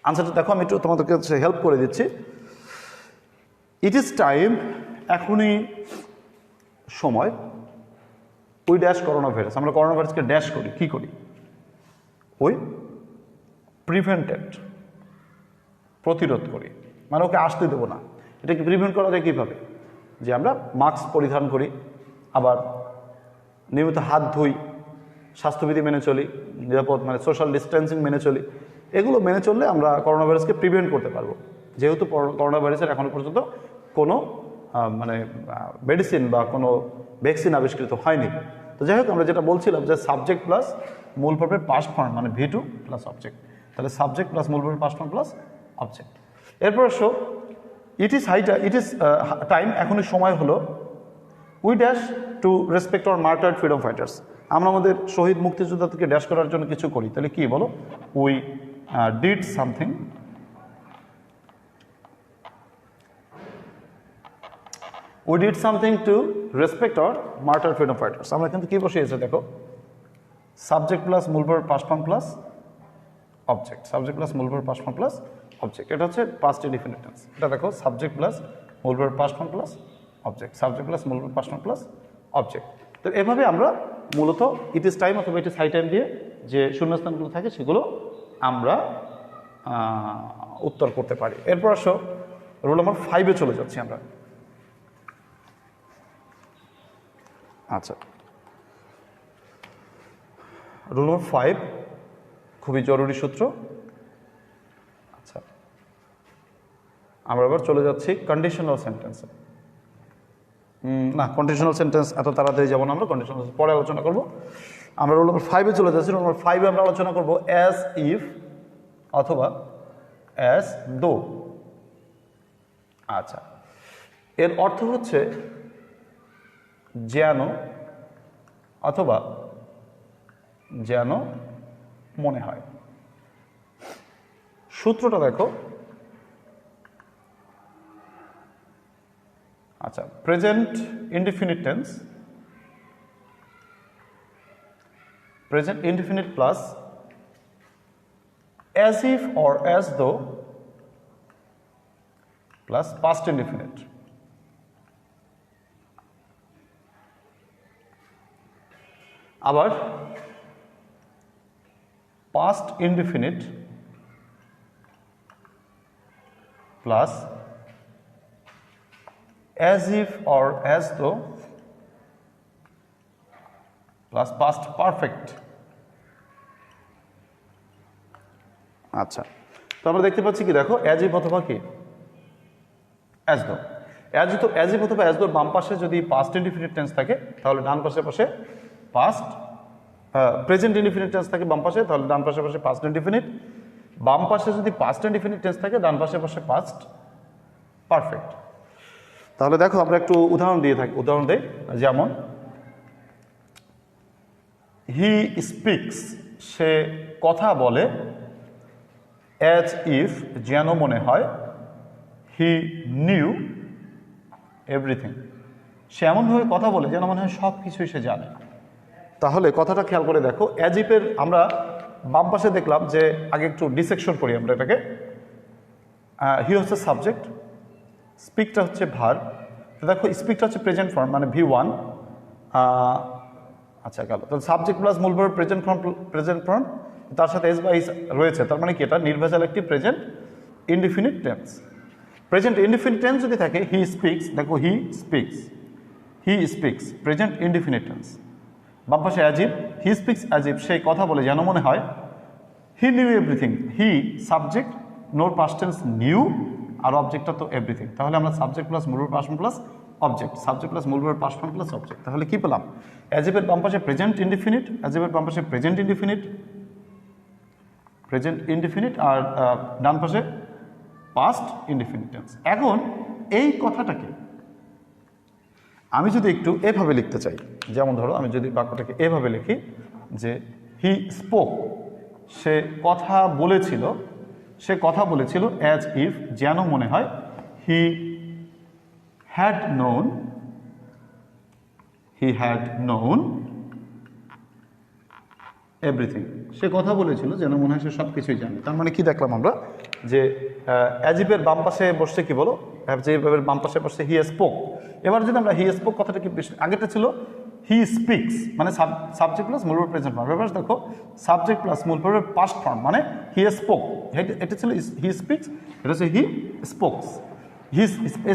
আনসারটা দেখো, আমি একটু তোমাদেরকে হেল্প করে দিচ্ছি। ইট ইজ টাইম, এখনই সময়। উই ড্যাশ করোনা ভাইরাস, আমরা করোনা ভাইরাসকে ড্যাশ করি, কী করি? ওই প্রিভেন্টেড, প্রতিরোধ করি, মানে ওকে আসতে দেবো না। এটাকে প্রিভেন্ট করা যায় কীভাবে? যে আমরা মাস্ক পরিধান করি, আবার নিয়মিত হাত ধুই, স্বাস্থ্যবিধি মেনে চলি, নিরাপদ মানে সোশ্যাল ডিস্টেন্সিং মেনে চলি। এগুলো মেনে চললে আমরা করোনা ভাইরাসকে প্রিভেন্ট করতে পারবো। যেহেতু করোনা ভাইরাসের এখনও পর্যন্ত কোনো মানে মেডিসিন বা কোনো ভ্যাকসিন আবিষ্কৃত হয়নি। তো যাই হোক, আমরা যেটা বলছিলাম যে সাবজেক্ট প্লাস মূল ভার্বের পাস্ট ফর্ম মানে V2 প্লাস অবজেক্ট, তাহলে সাবজেক্ট প্লাস মূল ভার্বের পাস্ট ফর্ম প্লাস অবজেক্ট। এরপর আসো, ইট ইজ টাইম, এখনই সময় হলো। We dash to respect our martyred freedom fighters, আমরা আমাদের শহীদ মুক্তিযোদ্ধাদেরকে ড্যাশ করার জন্য কিছু করি। তাহলে কি বলো? We did something, we did something to respect our martyred freedom fighters. আমরা কিন্তু কি বসিয়েছে দেখো, সাবজেক্ট প্লাস মূল verb past form plus object, subject plus মূল verb past form plus object. এটা হচ্ছে পাস্ট ইনডিফিনিট টেন্স। এটা দেখো, সাবজেক্ট প্লাস মূল verb past form plus object, subject plus মূল verb past form plus object. তো এভাবে আমরা মূলত ইট ইজ টাইম অথবা ইট ইজ হাই টাইম দিয়ে যে শূন্যস্থানগুলো থাকে সেগুলো আমরা উত্তর করতে পারি। এরপর আসো, রোল নম্বর 5-এ চলে যাচ্ছি আমরা। আচ্ছা, রুল নম্বর 5 খুবই জরুরি সূত্র। আচ্ছা, আমরা এবার চলে যাচ্ছি কন্ডিশনাল সেন্টেন্সে। না, কন্ডিশনাল সেন্টেন্স এত তাড়াতাড়ি যাব না, আমরা কন্ডিশনাল পরে আলোচনা করব। আমরা রুল নম্বর 5-এ চলে যাচ্ছি। রুল নম্বর 5-এ আমরা আলোচনা করব অ্যাজ ইফ অথবা অ্যাজ দো। আচ্ছা, এর অর্থ হচ্ছে যেন অথবা যেন মনে হয়। সূত্রটা দেখো। আচ্ছা, present indefinite tense, present indefinite plus as if or as though plus past indefinite। আবার past indefinite plus as if or as though plus past perfect। আচ্ছা, তো আমরা দেখতে পাচ্ছি কি দেখো, অ্যাজ ইফ অথবা কি অ্যাজ দো। অ্যাজ ইফ অথবা অ্যাজ দোর বাম পাশে যদি পাস্ট ইনডিফিনিট টেন্স থাকে তাহলে ডান পাশে পাশে পাস্ট প্রেজেন্ট ইনডিফিনিট টেন্স থাকে বাম পাশে, তাহলে ডান পাশে পাশে পাস্ট ইনডিফিনিট। বাম পাশে যদি পাস্ট ইনডিফিনিট টেন্স থাকে, ডান পাশে পাশে পাস্ট পারফেক্ট। তাহলে দেখো আমরা একটু উদাহরণ দেই, যেমন হি স্পিক্স, সে কথা বলে, অ্যাজ ইফ, যেন মনে হয়, হি নিউ এভরিথিং, সে এমনভাবে কথা বলে যেন মনে হয় সব কিছুই সে জানে। তাহলে কথাটা খেয়াল করে দেখো, অ্যাজ ইফের আমরা বাম পাশে দেখলাম যে আগে একটু ডিসেকশন করি আমরা এটাকে। হি হচ্ছে সাবজেক্ট, স্পিকটা হচ্ছে ভার্ব। তো দেখো স্পিকটা হচ্ছে প্রেজেন্ট ফর্ম, মানে V1। আচ্ছা গেল, তাহলে সাবজেক্ট প্লাস মূল ভার্ব প্রেজেন্ট ফর্ম, তার সাথে এস বা ইস রয়েছে, তার মানে কি এটা নির্ভেজাল একটি present indefinite tense. Present indefinite tense যদি থাকে, হি স্পিক্স, দেখো he speaks present indefinite tense. বাম পাশে as if, he speaks as if, সেই কথা বলে যেন মনে হয়, he knew everything, he subject, নোর পাস্ট টেন্স নিউ, আর অবজেক্টটা তো এভরিথিং। তাহলে আমরা সাবজেক্ট প্লাস মূল verb past form plus object, subject plus মূল verb past form plus object. তাহলে কি পেলাম? অ্যাজ ইফের বাম পাশে প্রেজেন্ট ইনডিফিনিট, প্রেজেন্ট ইনডিফিনিট, আর ডান পাশে পাস্ট ইনডিফিনিট টেন্স। এখন এই কথাটাকে আমি যদি একটু এভাবে লিখতে চাই, যেমন ধরো আমি যদি বাক্যটাকে এভাবে লিখি যে হি স্পোক, সে কথা বলেছিল, অ্যাজ ইফ, যেন মনে হয়, হি হ্যাড নোন এভরিথিং, সে কথা বলেছিল যেন মনে হয় সে সব কিছুই জানে। তার মানে কি দেখলাম আমরা, যে অ্যাজ ইফের বাম পাশে বসছে কি বলো, অ্যাজ ইফের বাম পাশে বসছে হি স্পোক। এবার যদি আমরা হি স্পোক কথাটা কি, আগেটা ছিল হি স্পিক্স, মানে সাবজেক্ট প্লাস মূল ভার্ব প্রেজেন্ট ফর্ম। এবার দেখো সাবজেক্ট প্লাস মূল ভার্বের পাস্ট ফর্ম, মানে হি স্পোক, এটা ছিল হি স্পিক্স, এটা হচ্ছে হি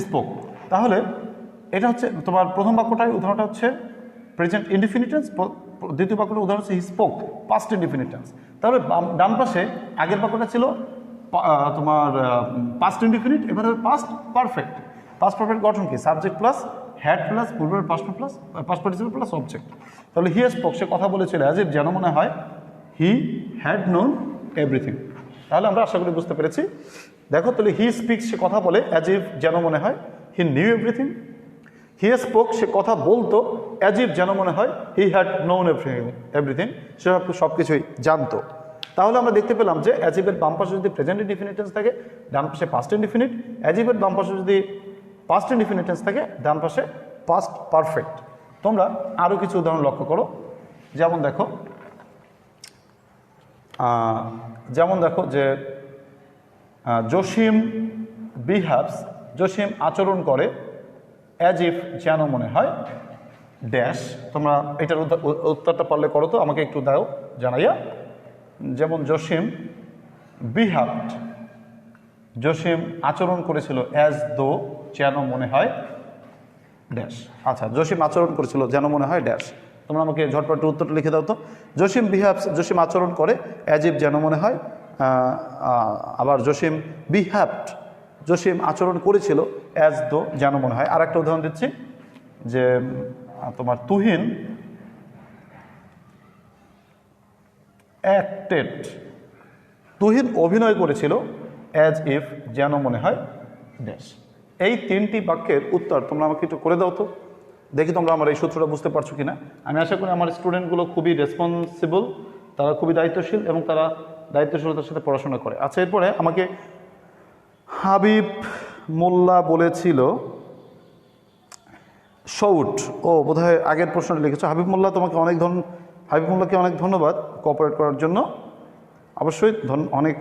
স্পোক। তাহলে এটা হচ্ছে তোমার প্রথম বাক্যটাই, উদাহরণটা হচ্ছে প্রেজেন্ট ইনডিফিনিট টেন্স, দ্বিতীয় বাক্যটার উদাহরণ হচ্ছে he spoke past indefinite tense. তাহলে ডান পাশে আগের বাক্যটা ছিল তোমার পাস্ট ইনডিফিনিট, এবার হবে পাস্ট পারফেক্ট। পাস্ট পারফেক্ট গঠন কি? সাবজেক্ট প্লাস হ্যাড প্লাস পূর্বের past plus past participle plus object. তাহলে হি স্পোক, সে কথা বলেছিল, অ্যাজ ইফ, যেন মনে হয়, হি হ্যাড নোন এভরিথিং। তাহলে আমরা আশা করি বুঝতে পেরেছি। দেখো তাহলে হি স্পিক্স, সে কথা বলে, অ্যাজ ইফ, যেন মনে হয়, he knew everything. He spoke, সে কথা বলতো, অ্যাজ ইফ, যেন মনে হয়, হি হ্যাড নোন এভরিথিং, সে সব কিছুই জানতো। তাহলে আমরা দেখতে পেলাম যে অ্যাজ ইফের বাম পাশে যদি প্রেজেন্ট ইনডিফিনিট টেন্স থাকে, ডান পাশে পাস্ট ইনডিফিনিট। অ্যাজ ইফের বাম পাশে যদি পাস্ট ইনডিফিনিট টেন্স থাকে, ডান পাশে পাস্ট পারফেক্ট। তোমরা আরও কিছু উদাহরণ লক্ষ্য করো, যেমন দেখো যে জসিম আচরণ করে, অ্যাজ ইফ, যেন মনে হয়, ড্যাশ। তোমরা এটার উত্তরটা পারলে করো তো, আমাকে একটু দাও জানাইয়া। যেমন জসিম আচরণ করেছিল, অ্যাজ দো, যেন মনে হয়, ড্যাশ। আচ্ছা, জসিম আচরণ করেছিল যেন মনে হয় ড্যাশ। তোমরা আমাকে ঝটপট উত্তরটা লিখে দাও তো। জসিম আচরণ করে, অ্যাজ ইফ, যেন মনে হয়। আবার জসিম আচরণ করেছিল, অ্যাজ দো, যেন মনে হয়। আর একটা উদাহরণ দিচ্ছি, যে তোমার তুহিন অভিনয় করেছিল, অ্যাজ ইফ, যেন মনে হয়, ড্যাশ। এই তিনটি বাক্যের উত্তর তোমরা আমাকে একটু করে দাও তো, দেখি তোমরা আমার এই সূত্রটা বুঝতে পারছো কিনা। আমি আশা করি আমার স্টুডেন্টগুলো খুবই রেসপন্সিবল, তারা খুবই দায়িত্বশীল এবং তারা দায়িত্বশীলতার সাথে পড়াশোনা করে। আচ্ছা, এরপরে আমাকে হাবিব মোল্লা বলেছিল, শৌট, বোধহয় আগের প্রশ্নটা লিখেছো। হাবিব মোল্লাকে অনেক ধন্যবাদ কোঅপারেট করার জন্য, অবশ্যই অনেক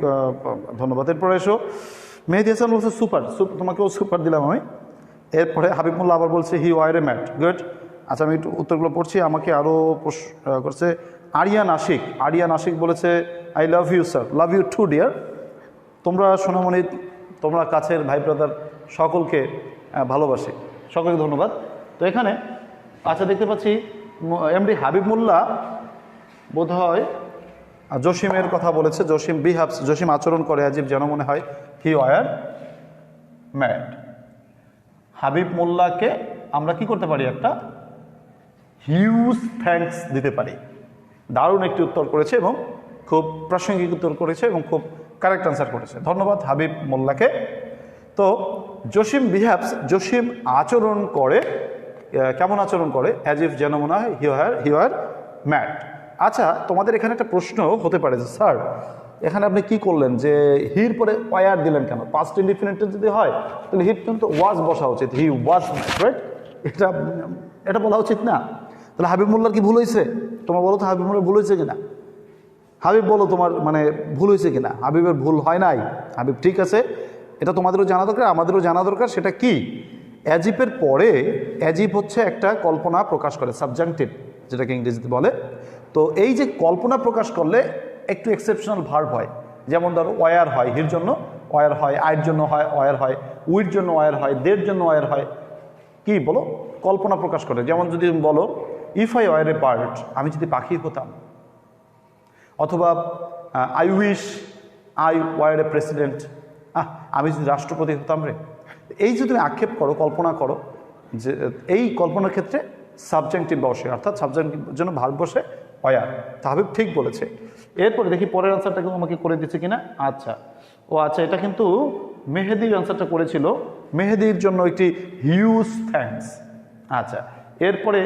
ধন্যবাদ। এরপরে এসো মেহেদি হাসান বলছে সুপার, তোমাকেও সুপার দিলাম আমি। এরপরে হাবিব মোল্লা আবার বলছে he wore a mat, good. আচ্ছা, আমি একটু উত্তরগুলো পড়ছি। আমাকে আরও করছে আরিয়ান আশিক বলেছে I love you sir, love you too dear. তোমরা সোনামণি, তোমরা কাছের ভাই ব্রাদার, সকলকে ভালোবাসি, সকলকে ধন্যবাদ। তো এখানে আচ্ছা দেখতে পাচ্ছি এমডি হাবিব মোল্লা বোধহয় জসিমের কথা বলেছে, জসিম আচরণ করে, অ্যাজ ইফ, যেন মনে হয়, হি ওয়ার ম্যাড। হাবিব মোল্লাকে আমরা কি করতে পারি, একটা হিউজ থ্যাঙ্কস দিতে পারি। দারুণ একটি উত্তর করেছে এবং খুব প্রাসঙ্গিক উত্তর করেছে এবং খুব কারেক্ট আনসার করেছে। ধন্যবাদ হাবিব মোল্লাকে। তো জসিম বিহেভস, জসিম আচরণ করে, কেমন আচরণ করে? অ্যাজ ইফ যেন মনে হয় হি ওয়ার ম্যাড। আচ্ছা, তোমাদের এখানে একটা প্রশ্ন হতে পারে যে স্যার এখানে আপনি কি করলেন যে হির পরে ওয়ার দিলেন কেন? পাস্ট ইনডিফিনিট যদি হয় তাহলে হির কিন্তু ওয়াজ বসা উচিত, হি ওয়াজ রাইট, এটা বলা উচিত না। তাহলে হাবিব মোল্লার কি ভুল হয়েছে? তোমার বলো তো হাবিব মোল্লার ভুল হয়েছে কিনা? হাবিব বলো তোমার মানে ভুল হয়েছে কিনা? হাবিবের ভুল হয় নাই, হাবিব ঠিক আছে। এটা তোমাদেরও জানা দরকার, আমাদেরও জানা দরকার। সেটা কি? অ্যাজিপের পরে অ্যাজিপ হচ্ছে একটা কল্পনা প্রকাশ করে, সাবজাংটিভ যেটাকে ইংরেজিতে বলে। তো এই যে কল্পনা প্রকাশ করলে একটু এক্সেপশনাল ভার্ব হয়, যেমন ধরো ওয়ার হয়, হির জন্য ওয়ার হয়, আয়ের জন্য হয় ওয়ার হয়, উইর জন্য ওয়ার হয়, দের জন্য ওয়ার হয়। কি বলো? কল্পনা প্রকাশ করে। যেমন যদি বলো if I were a bird, আমি যদি পাখি হতাম, অথবা I wish I were A president, আমি যদি রাষ্ট্রপতি হতাম রে। এই যদি তুমি আক্ষেপ করো, কল্পনা করো, যে এই কল্পনার ক্ষেত্রে সাবজেক্টিভ বসে, অর্থাৎ সাবজেক্টিভের জন্য ভার্ব বসে ওয়ার। হাবিব ঠিক বলেছে। এরপরে দেখি পরের আনসারটা আমাকে করে দিচ্ছে কিনা। আচ্ছা, ও আচ্ছা, এটা কিন্তু মেহেদির আনসারটা করেছিল। মেহেদির জন্য একটি হিউজ থ্যাঙ্কস। আচ্ছা, এরপরে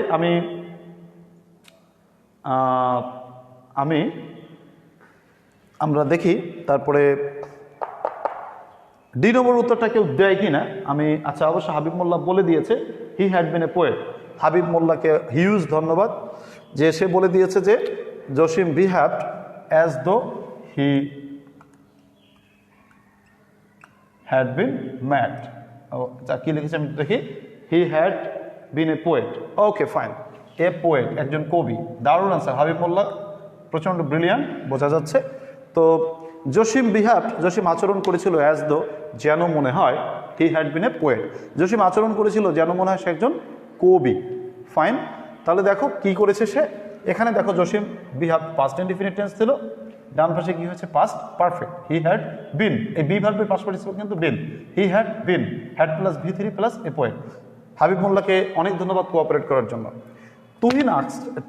আমরা দেখি তারপরে ডি নম্বর উত্তরটা কেউ দেয় কি না। আচ্ছা, অবশ্য হাবিব মোল্লা বলে দিয়েছে he had been a poet. Habib মোল্লাকে হিউজ ধন্যবাদ যে সে বলে দিয়েছে যে Jasim behaved as though he had bin mad. আচ্ছা, কি লিখেছে আমি দেখি, হি had been a poet. Okay fine, a poet, একজন কবি। দারুণ আনসার হাবিব মোল্লা, প্রচণ্ড ব্রিলিয়ান্ট, বোঝা যাচ্ছে। তো জসিম বিহেভড, জসিম আচরণ করেছিল অ্যাজ দো, যেন মনে হয় he had been a poet. Jasim আচরণ করেছিল যেন মনে হয় সে একজন কবি। ফাইন, তাহলে দেখো কি করেছে সে। এখানে দেখো Jasim behave past indefinite tense ছিল, ডান পাশে কি হয়েছে? Past perfect, he had been. এই বি ভার্বের পাস্ট পার্টিসিপল কিন্তু been, he had been, had plus ভি3 প্লাস এ পোয়েট। হাবিব মোল্লাকে অনেক ধন্যবাদ কোঅপারেট করার জন্য।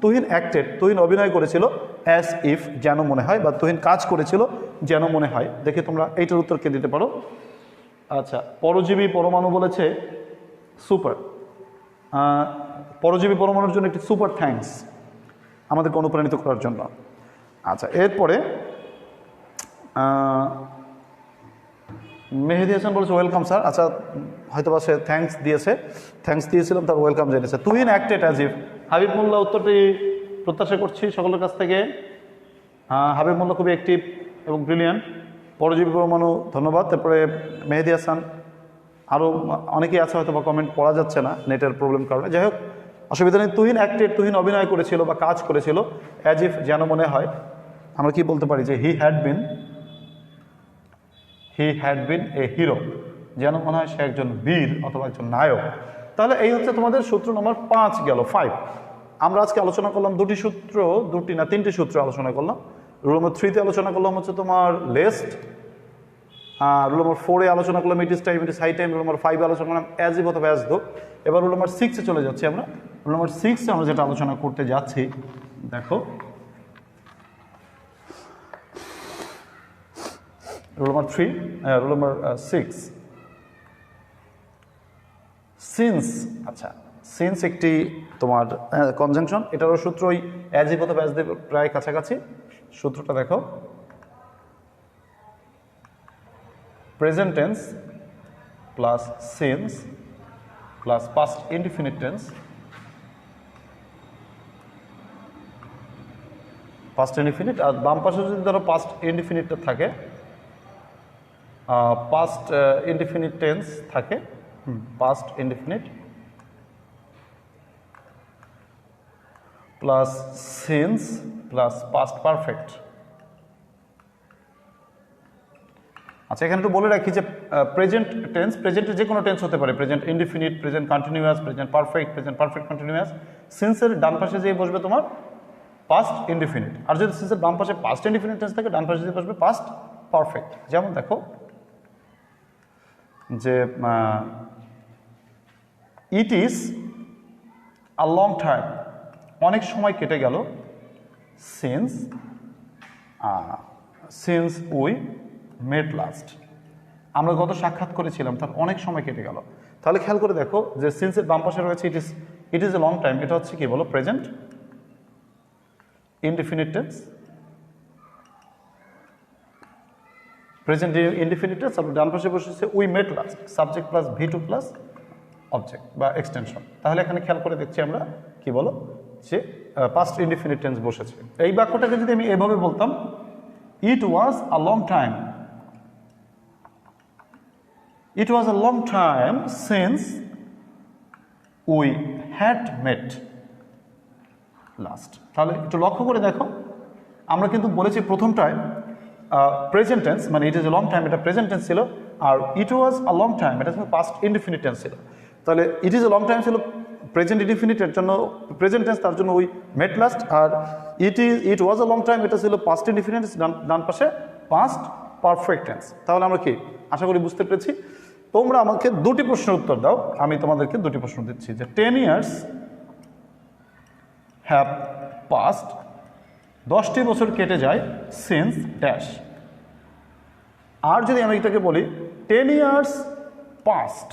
তুহিন অ্যাক্টেড, তুহিন অভিনয় করেছিল অ্যাজ ইফ, যেন মনে হয়, বা তুহিন কাজ করেছিল যেন মনে হয়। দেখে তোমরা এইটার উত্তর কে দিতে পারো। আচ্ছা, পরজীবী পরমাণু বলেছে সুপার। পরজীবী পরমাণুর জন্য একটি সুপার থ্যাঙ্কস আমাদেরকে অনুপ্রাণিত করার জন্য। আচ্ছা, এরপরে মেহেদি হাসান বলেছে ওয়েলকাম স্যার। আচ্ছা, হয়তো বা সে থ্যাঙ্কস দিয়েছিলাম, তার ওয়েলকাম জেনেছে। Tuhin acted as if. Habib Mollah উত্তরটি প্রত্যাশা করছি সকলের কাছ থেকে। হাবিব মোল্লা খুবই অ্যাক্টিভ এবং ব্রিলিয়ান্ট। পরজীবী পরমাণু ধন্যবাদ। তারপরে মেহেদি হাসান, আরও অনেকেই আছে হয়তো বা কমেন্ট পড়া যাচ্ছে না নেটের প্রবলেম কারণে। যাই হোক, অসুবিধা নেই। তুহিন অ্যাক্টেড, তুহিন অভিনয় করেছিল বা কাজ করেছিল অ্যাজ ইফ, যেন মনে হয়। আমরা কি বলতে পারি যে হি হ্যাড বিন এ হিরো, যেন মনে হয় সে একজন বীর অথবা একজন নায়ক। তাহলে এই হচ্ছে তোমাদের সূত্র নম্বর 5 গেল, 5। আমরা আজকে আলোচনা করলাম তিনটি সূত্র আলোচনা করলাম। রুল নম্বর 3-তে আলোচনা করলাম হচ্ছে তোমার লেস্ট। রুল নম্বর 4-এ আলোচনা করলাম it is time, it is high time. Rule number 5-এ আলোচনা করলাম অ্যাজ ইফ অথবা অ্যাজ দো। এবার রুল নম্বর 6-এ চলে যাচ্ছি আমরা। রুল নম্বর 6-এ আমরা যেটা আলোচনা করতে যাচ্ছি, দেখো রুল নম্বর 6 সিন্স। আচ্ছা, সিন্স একটি তোমার কনজাংশন, এটারও সূত্র ওই অ্যাজ ইফ অথবা অ্যাজ দো প্রায় কাছাকাছি। সূত্রটা দেখো, present tense plus since plus past indefinite tense, past indefinite. আর বাম পাশে যদি ধরো পাস্ট ইনডিফিনিটটা থাকে, পাস্ট ইনডিফিনিট টেন্স থাকে, past indefinite plus since plus past perfect. আচ্ছা, এখানে একটু বলে রাখি যে প্রেজেন্ট টেন্স, প্রেজেন্টে যে কোনো টেন্স হতে পারে, present indefinite, present continuous, present perfect continuous. সিন্সের ডান পাশে যে বসবে তোমার পাস্ট ইনডিফিনিট, আর যদি সিন্সের বাম পাশে পাস্ট ইনডিফিনিট টেন্স থাকে, ডান পাশে যে বসবে পাস্ট পারফেক্ট। যেমন দেখো যে it is a long time, অনেক সময় কেটে গেল, সিন্স উই মেট লাস্ট। আমরা গত সাক্ষাৎ করেছিলাম, তার অনেক সময় কেটে গেল। তাহলে খেয়াল করে দেখো যে সিন্সের বাম পাশে রয়েছে it is a long time, এটা হচ্ছে কি বলো, present indefinite tense. Present indefinite tense. আর ডান পাশে বসেছে we met last, subject plus V2 plus object বা এক্সটেনশন। তাহলে এখানে খেয়াল করে দেখছি আমরা কি বলো যে পাস্ট ইনডিফিনিট টেন্স বসেছে। এই বাক্যটাকে যদি আমি এভাবে বলতাম, it was a long time, it was a long time since we had met last. তাহলে একটু লক্ষ্য করে দেখো, আমরা কিন্তু বলেছি প্রথমটায় প্রেজেন্ট টেন্স, মানে ইট ইজ এ লং টাইম, এটা প্রেজেন্ট টেন্স ছিল। আর it was a long time, এটা ছিল পাস্ট ইনডিফিনিট টেন্স ছিল। তাহলে it is a long time ছিল প্রেজেন্ট ইনডিফিনিটের জন্য, প্রেজেন্ট টেন্স, তার জন্য উই মেট লাস্ট। আর it was a long time, এটা ছিল পাস্ট ইনডিফিনিট, ডান পাশে পাস্ট পারফেক্ট টেন্স। তাহলে আমরা কি আশা করি বুঝতে পেরেছি। তোমরা আমাকে দুটি প্রশ্নের উত্তর দাও, আমি তোমাদেরকে দুটি প্রশ্ন দিচ্ছি যে 10 years হ্যাভ পাস্ট, 10টি বছর কেটে যায় সিন্স ড্যাশ। আর যদি আমি এটাকে বলি 10 years পাস্ট,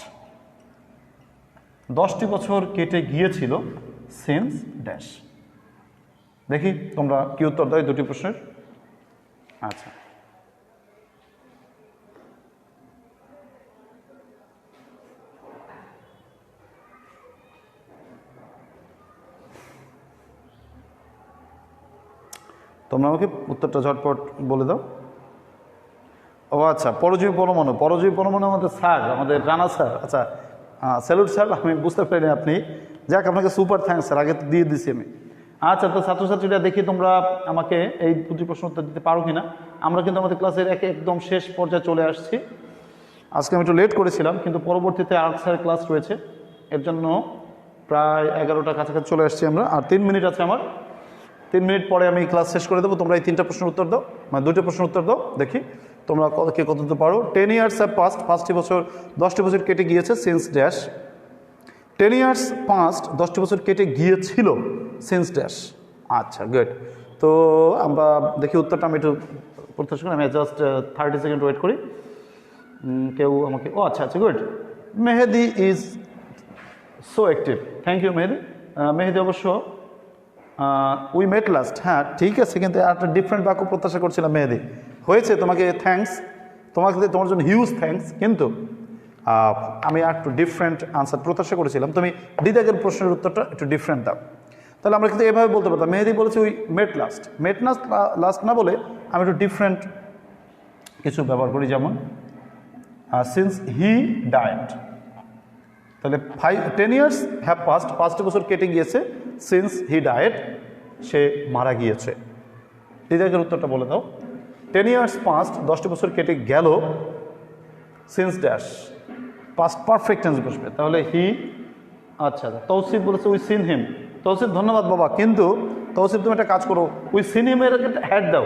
10টি বছর কেটে গিয়েছিল সিন্স ড্যাশ। দেখি তোমরা কি উত্তর দাও দুটি প্রশ্নের। আচ্ছা, তোমরা আমাকে উত্তরটা ঝটপট বলে দাও। ও আচ্ছা, পরজীবী পরমাণু আমাদের স্যার, আমাদের রানা স্যার। আচ্ছা, স্যালুট স্যার, আমি বুঝতে পারিনি আপনি, যাক আপনাকে সুপার থ্যাঙ্কস স্যার, আগে তো দিয়ে দিছি আমি। আচ্ছা, তো ছাত্রছাত্রীরা দেখি তোমরা আমাকে এই দুটি প্রশ্ন উত্তর দিতে পারো কিনা। আমরা কিন্তু আমাদের ক্লাসের একদম শেষ পর্যায়ে চলে আসছি। আজকে আমি একটু লেট করেছিলাম, কিন্তু পরবর্তীতে আর্ট স্যারের ক্লাস রয়েছে, এর জন্য প্রায় 11টার কাছাকাছি চলে আসছি আমরা। আর 3 মিনিট আছে আমার, 3 মিনিট পরে আমি ক্লাস শেষ করে দেবো। তোমরা এই 3টা প্রশ্নের উত্তর দাও, মানে 2টা প্রশ্নের উত্তর দাও, দেখি তোমরা কে কত দিতে পারো। 10 years হ্যাভ পাস্ট, 5টি বছর 10টি বছর কেটে গিয়েছে সিন্স ড্যাশ। 10 years পাস্ট, 10টি বছর কেটে গিয়েছিল সিন্স ড্যাশ। আচ্ছা, গুড। তো আমরা দেখি উত্তরটা, আমি একটু প্রত্যাশা করি, আমি জাস্ট 30 সেকেন্ড ওয়েট করি। কেউ আমাকে, ও আচ্ছা আচ্ছা, good. Mehedi is so active, thank you Mehedi. Mehedi অবশ্য উই মেট লাস্ট, হ্যাঁ ঠিক আছে, কিন্তু একটা ডিফারেন্ট বাক্য প্রত্যাশা করছিলাম মেহেদি। হয়েছে, তোমাকে থ্যাঙ্কস, তোমার জন্য হিউজ থ্যাঙ্কস, কিন্তু আমি আর একটু ডিফারেন্ট আনসার প্রত্যাশা করেছিলাম। তুমি দিদাগের প্রশ্নের উত্তরটা একটু ডিফারেন্ট দাও। তাহলে আমরা কিন্তু এভাবে বলতে পারতাম, মেহেদি বলেছে উই মেট লাস্ট না বলে আমি একটু ডিফারেন্ট কিছু ব্যবহার করি, যেমন সিন্স হি ডায়েড। তাহলে 10 years হ্যাভ পাস্ট, 5টি বছর কেটে গিয়েছে সিন্স হি ডায়েড, সে মারা গিয়েছে। দিদাগের উত্তরটা বলে দাও। 10 years পাস্ট, 10টি বছর কেটে গেল since dash, past perfect tense বসবে। তাহলে হি, আচ্ছা, তৌসিফ বলেছে উই সিন হিম। তৌসিফ ধন্যবাদ বাবা, কিন্তু তৌসিফ তুমি একটা কাজ করো, উই সিন হিম এর হ্যাড দাও,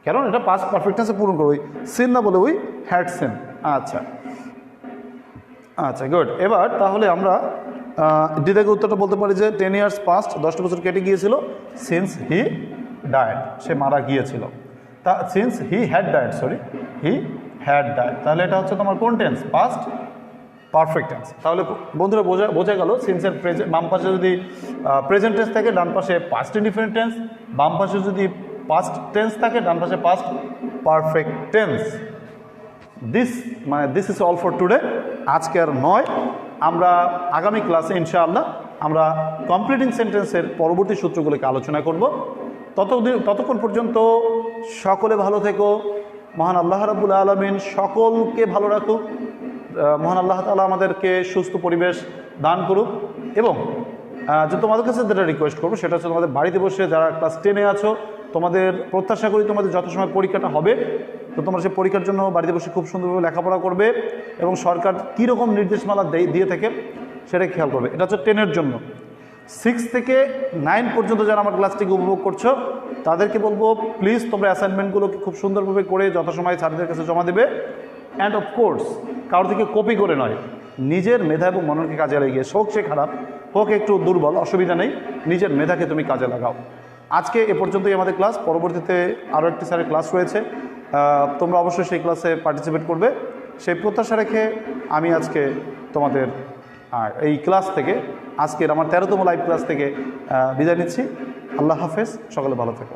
কারণ এটা পাস্ট পারফেক্ট টেন্সে পূরণ করো, উই সিন না বলে উই হ্যাড সিন। আচ্ছা আচ্ছা, গুড। এবার তাহলে আমরা দিদাকে উত্তরটা বলতে পারি যে 10 years পাস্ট, 10টি বছর কেটে গিয়েছিল সিন্স হি ডায়েড, সে মারা গিয়েছিল। তা since he had died, sorry, he had died. তাহলে এটা হচ্ছে তোমার কোন টেন্স? Past perfect tense. তাহলে বন্ধুরা বোঝা গেল, সিন্সের বাম পাশে যদি প্রেজেন্ট টেন্স থাকে, ডান পাশে পাস্ট ইনডিফিনিট টেন্স, বাম পাশে যদি পাস্ট টেন্স থাকে, ডান পাশে past perfect tense. This is all for today. আজকে আর নয়, আমরা আগামী ক্লাসে ইনশাআল্লাহ আমরা কমপ্লিটিং সেন্টেন্সের পরবর্তী সূত্রগুলোকে আলোচনা করব। ততক্ষণ পর্যন্ত সকলে ভালো থেকো। মহান আল্লাহ রাব্বুল আলামিন সকলকে ভালো রাখুক। মহান আল্লাহ তাআলা আমাদেরকে সুস্থ পরিবেশ দান করুক। এবং যে তোমাদের কাছে যেটা রিকোয়েস্ট করবো সেটা হচ্ছে, তোমাদের বাড়িতে বসে যারা ক্লাস 10-এ আছো, তোমাদের প্রত্যাশা করি তোমাদের যত সময় পরীক্ষাটা হবে, তো তোমরা সেই পরীক্ষার জন্য বাড়িতে বসে খুব সুন্দরভাবে লেখাপড়া করবে এবং সরকার কীরকম নির্দেশমালা দিয়ে থাকে সেটা খেয়াল করবে। এটা হচ্ছে 10-এর জন্য। 6 থেকে 9 পর্যন্ত যারা আমার ক্লাসটিকে উপভোগ করছো তাদেরকে বলবো, প্লিজ তোমরা অ্যাসাইনমেন্টগুলোকে খুব সুন্দরভাবে করে যথাসময়ে স্যারদের কাছে জমা দেবে। অ্যান্ড অফকোর্স কারোর থেকে কপি করে নয়, নিজের মেধা এবং মননকে কাজে লাগিয়ে, হোক সে খারাপ, হোক একটু দুর্বল, অসুবিধা নেই, নিজের মেধাকে তুমি কাজে লাগাও। আজকে এ পর্যন্তই আমাদের ক্লাস। পরবর্তীতে আরও একটি স্যারের ক্লাস রয়েছে, তোমরা অবশ্যই সেই ক্লাসে পার্টিসিপেট করবে। সেই প্রত্যাশা রেখে আমি আজকে তোমাদের এই ক্লাস থেকে, আজকের আমার 13তম লাইভ ক্লাস থেকে বিদায় নিচ্ছি। আল্লাহ হাফেজ, সকলে ভালো থেকো।